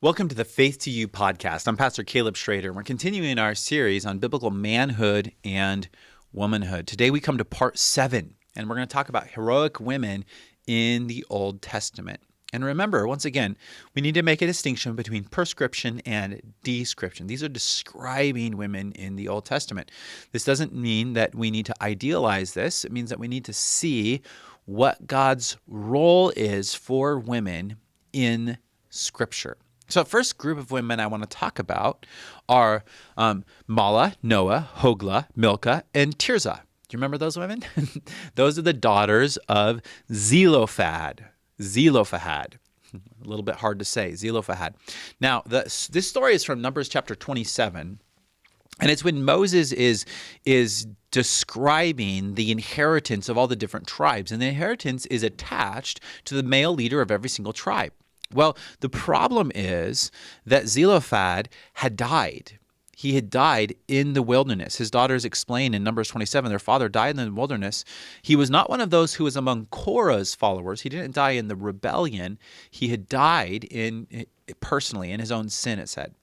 Welcome to the Faith to You podcast. I'm Pastor Caleb Schrader. We're continuing our series on biblical manhood and womanhood. Today we come to part 7, and we're going to talk about heroic women in the Old Testament. And remember, once again, we need to make a distinction between prescription and description. These are describing women in the Old Testament. This doesn't mean that we need to idealize this. It means that we need to see what God's role is for women in Scripture. So the first group of women I want to talk about are Mala, Noah, Hogla, Milcah, and Tirzah. Do you remember those women? Those are the daughters of Zelophehad. Zelophehad. A little bit hard to say, Zelophehad. Now, this story is from Numbers chapter 27, and it's when Moses is describing the inheritance of all the different tribes, and the inheritance is attached to the male leader of every single tribe. Well, the problem is that Zelophehad had died. He had died in the wilderness. His daughters explain in Numbers 27, their father died in the wilderness. He was not one of those who was among Korah's followers. He didn't die in the rebellion. He had died personally in his own sin, it said.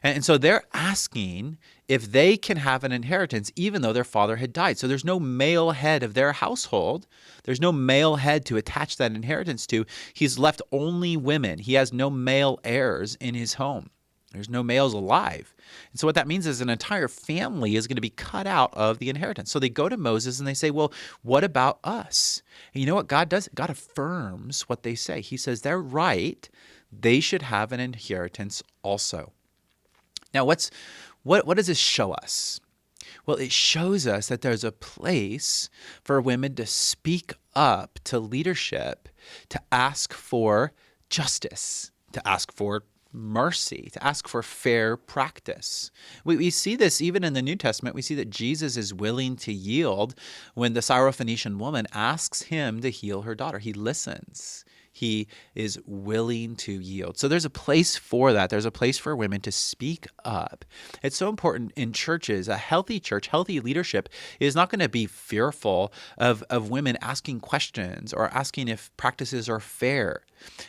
And so they're asking if they can have an inheritance even though their father had died. So there's no male head of their household. There's no male head to attach that inheritance to. He's left only women. He has no male heirs in his home. There's no males alive. And so what that means is an entire family is going to be cut out of the inheritance. So they go to Moses and they say, well, what about us? And you know what God does? God affirms what they say. He says they're right. They should have an inheritance also. Now, what does this show us? Well, it shows us that there's a place for women to speak up to leadership, to ask for justice, to ask for mercy, to ask for fair practice. We see this even in the New Testament. We see that Jesus is willing to yield when the Syrophoenician woman asks him to heal her daughter. He listens. He is willing to yield. So there's a place for that. There's a place for women to speak up. It's so important in churches. A healthy church, healthy leadership is not going to be fearful of women asking questions or asking if practices are fair.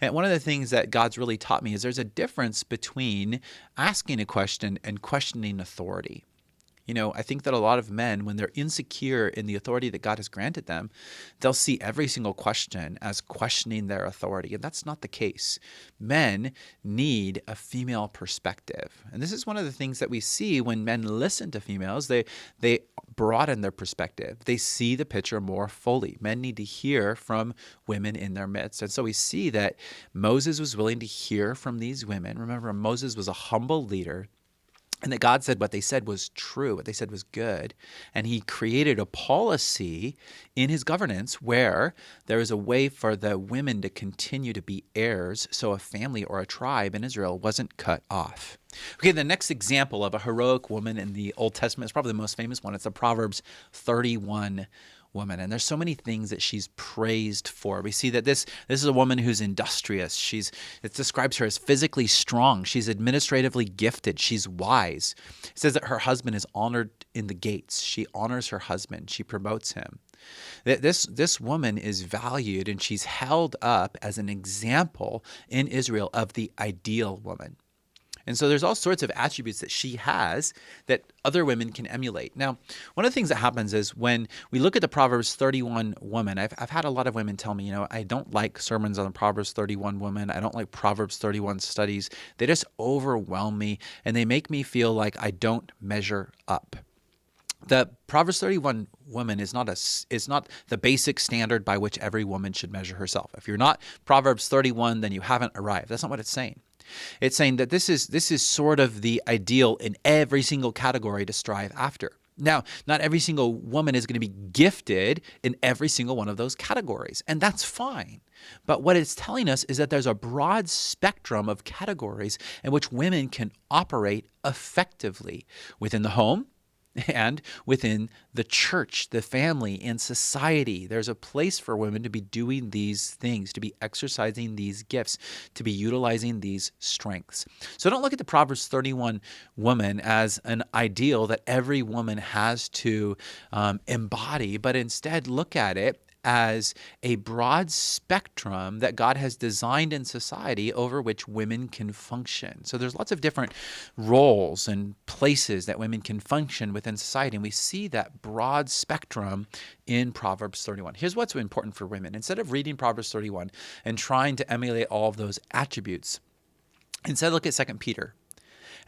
And one of the things that God's really taught me is there's a difference between asking a question and questioning authority. You know, I think that a lot of men, when they're insecure in the authority that God has granted them, they'll see every single question as questioning their authority. And that's not the case. Men need a female perspective. And this is one of the things that we see when men listen to females. They broaden their perspective. They see the picture more fully. Men need to hear from women in their midst. And so we see that Moses was willing to hear from these women. Remember, Moses was a humble leader. And that God said what they said was true, what they said was good. And he created a policy in his governance where there is a way for the women to continue to be heirs so a family or a tribe in Israel wasn't cut off. Okay, the next example of a heroic woman in the Old Testament is probably the most famous one. It's the Proverbs 31 woman. And there's so many things that she's praised for. We see that this is a woman who's industrious. It describes her as physically strong. She's administratively gifted. She's wise. It says that her husband is honored in the gates. She honors her husband. She promotes him. This woman is valued, and she's held up as an example in Israel of the ideal woman. And so there's all sorts of attributes that she has that other women can emulate. Now, one of the things that happens is when we look at the Proverbs 31 woman, I've had a lot of women tell me, I don't like sermons on the Proverbs 31 woman. I don't like Proverbs 31 studies. They just overwhelm me, and they make me feel like I don't measure up. The Proverbs 31 woman is not the basic standard by which every woman should measure herself. If you're not Proverbs 31, then you haven't arrived. That's not what it's saying. It's saying that this is sort of the ideal in every single category to strive after. Now, not every single woman is going to be gifted in every single one of those categories, and that's fine. But what it's telling us is that there's a broad spectrum of categories in which women can operate effectively within the home, and within the church, the family, and society. There's a place for women to be doing these things, to be exercising these gifts, to be utilizing these strengths. So don't look at the Proverbs 31 woman as an ideal that every woman has to embody, but instead look at it as a broad spectrum that God has designed in society over which women can function. So there's lots of different roles and places that women can function within society, and we see that broad spectrum in Proverbs 31. Here's what's important for women. Instead of reading Proverbs 31 and trying to emulate all of those attributes, instead look at 2 Peter.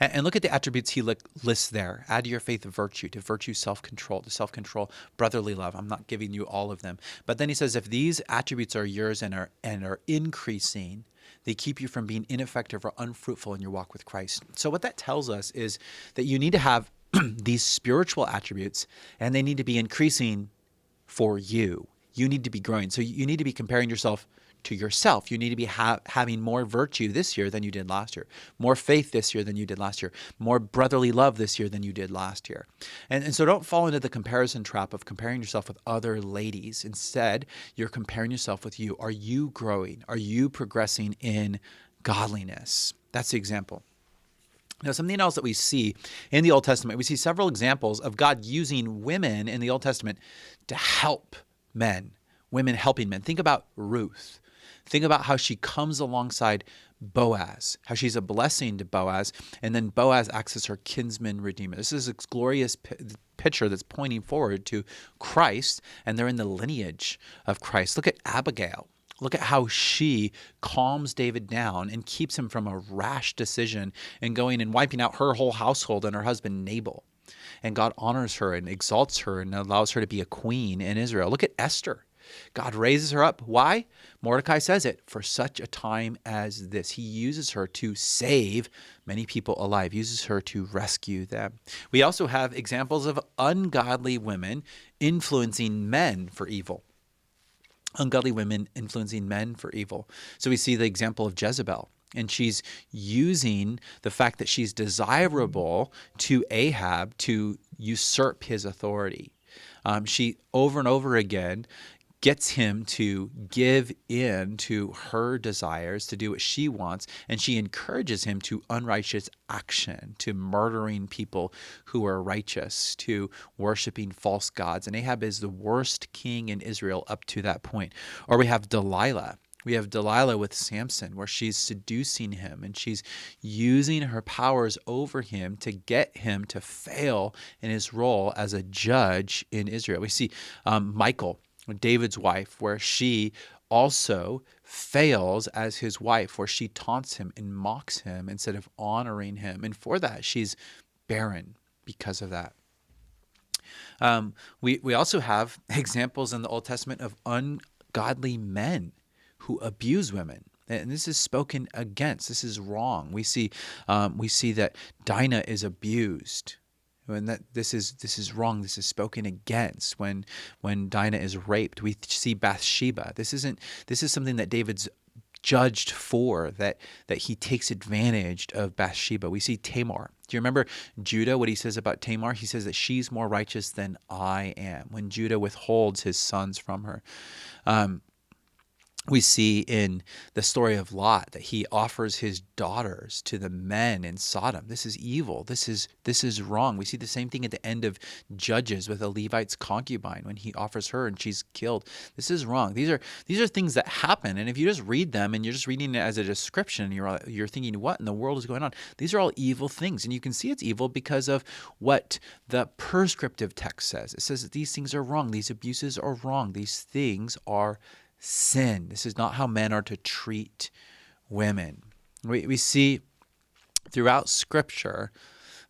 And look at the attributes he lists there. Add to your faith virtue, to virtue self-control, to self-control brotherly love. I'm not giving you all of them. But then he says, if these attributes are yours and are increasing, they keep you from being ineffective or unfruitful in your walk with Christ. So what that tells us is that you need to have these spiritual attributes, and they need to be increasing for you. You need to be growing. So you need to be comparing yourself to yourself. You need to be having more virtue this year than you did last year, more faith this year than you did last year, more brotherly love this year than you did last year. And so don't fall into the comparison trap of comparing yourself with other ladies. Instead, you're comparing yourself with you. Are you growing? Are you progressing in godliness? That's the example. Now, something else that we see in the Old Testament, we see several examples of God using women in the Old Testament to help men, women helping men. Think about Ruth. Think about how she comes alongside Boaz, how she's a blessing to Boaz, and then Boaz acts as her kinsman redeemer. This is a glorious picture that's pointing forward to Christ, and they're in the lineage of Christ. Look at Abigail. Look at how she calms David down and keeps him from a rash decision and going and wiping out her whole household and her husband Nabal. And God honors her and exalts her and allows her to be a queen in Israel. Look at Esther. God raises her up. Why? Mordecai says it, for such a time as this. He uses her to save many people alive, uses her to rescue them. We also have examples of ungodly women influencing men for evil. Ungodly women influencing men for evil. So we see the example of Jezebel. And she's using the fact that she's desirable to Ahab to usurp his authority. She over and over again gets him to give in to her desires, to do what she wants, and she encourages him to unrighteous action, to murdering people who are righteous, to worshiping false gods. And Ahab is the worst king in Israel up to that point. Or we have Delilah. We have Delilah with Samson, where she's seducing him and she's using her powers over him to get him to fail in his role as a judge in Israel. We see Michal, David's wife, where she also fails as his wife, where she taunts him and mocks him instead of honoring him. And for that, she's barren because of that. We also have examples in the Old Testament of ungodly men who abuse women. And this is spoken against. This is wrong. We see that Dinah is abused. And that this is wrong. This is spoken against when Dinah is raped. We see Bathsheba. This is something that David's judged for, that he takes advantage of Bathsheba. We see Tamar. Do you remember Judah, what he says about Tamar? He says that she's more righteous than I am, when Judah withholds his sons from her. We see in the story of Lot that he offers his daughters to the men in Sodom. This is evil. This is wrong. We see the same thing at the end of Judges with a Levite's concubine when he offers her and she's killed. This is wrong. These are things that happen. And if you just read them and you're just reading it as a description, you're thinking, what in the world is going on? These are all evil things. And you can see it's evil because of what the prescriptive text says. It says that these things are wrong. These abuses are wrong. These things are sin. This is not how men are to treat women. We see throughout Scripture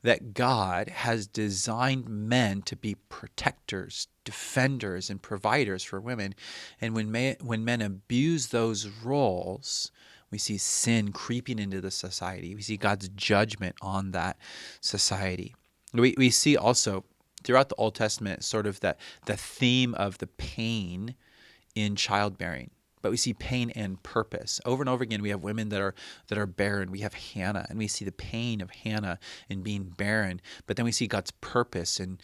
that God has designed men to be protectors, defenders, and providers for women. And when men abuse those roles, we see sin creeping into the society. We see God's judgment on that society. We see also throughout the Old Testament sort of the theme of the pain in childbearing, but we see pain and purpose. Over and over again, we have women that are barren. We have Hannah, and we see the pain of Hannah in being barren, but then we see God's purpose in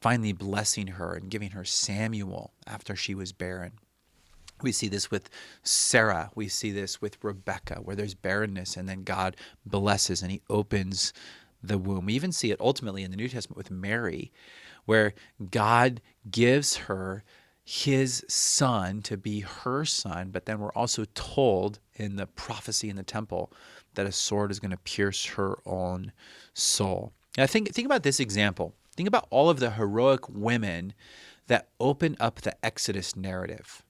finally blessing her and giving her Samuel after she was barren. We see this with Sarah. We see this with Rebecca, where there's barrenness, and then God blesses and he opens the womb. We even see it ultimately in the New Testament with Mary, where God gives her his son to be her son, but then we're also told in the prophecy in the temple that a sword is going to pierce her own soul. Now think about this example. Think about all of the heroic women that open up the Exodus narrative.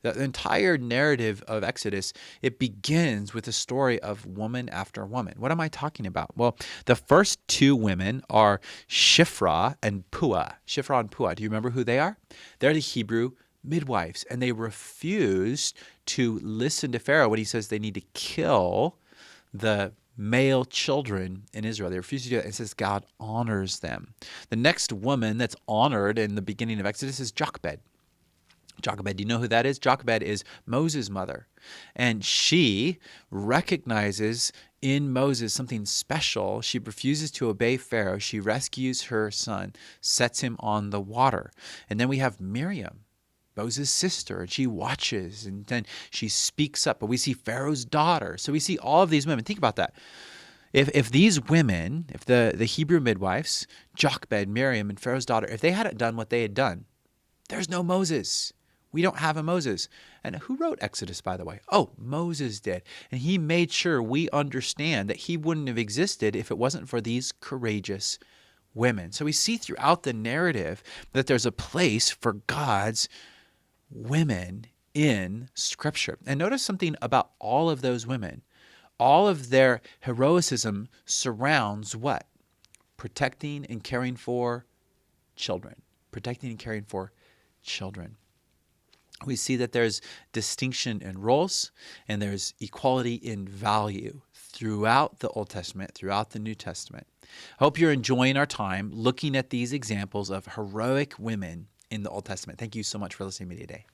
The entire narrative of Exodus, it begins with a story of woman after woman. What am I talking about? Well, the first two women are Shiphrah and Puah. Shiphrah and Puah. Do you remember who they are? They're the Hebrew midwives, and they refused to listen to Pharaoh when he says they need to kill the male children in Israel. They refuse to do that. It says God honors them. The next woman that's honored in the beginning of Exodus is Jochebed. Jochebed, do you know who that is? Jochebed is Moses' mother. And she recognizes in Moses something special. She refuses to obey Pharaoh. She rescues her son, sets him on the water. And then we have Miriam, Moses' sister, and she watches and then she speaks up. But we see Pharaoh's daughter. So we see all of these women. Think about that. If these women, if the Hebrew midwives, Jochebed, Miriam, and Pharaoh's daughter, if they hadn't done what they had done, there's no Moses. We don't have a Moses. And who wrote Exodus, by the way? Oh, Moses did. And he made sure we understand that he wouldn't have existed if it wasn't for these courageous women. So we see throughout the narrative that there's a place for God's women in Scripture. And notice something about all of those women. All of their heroism surrounds what? Protecting and caring for children. Protecting and caring for children. We see that there's distinction in roles and there's equality in value throughout the Old Testament, throughout the New Testament. I hope you're enjoying our time looking at these examples of heroic women in the Old Testament. Thank you so much for listening to me today.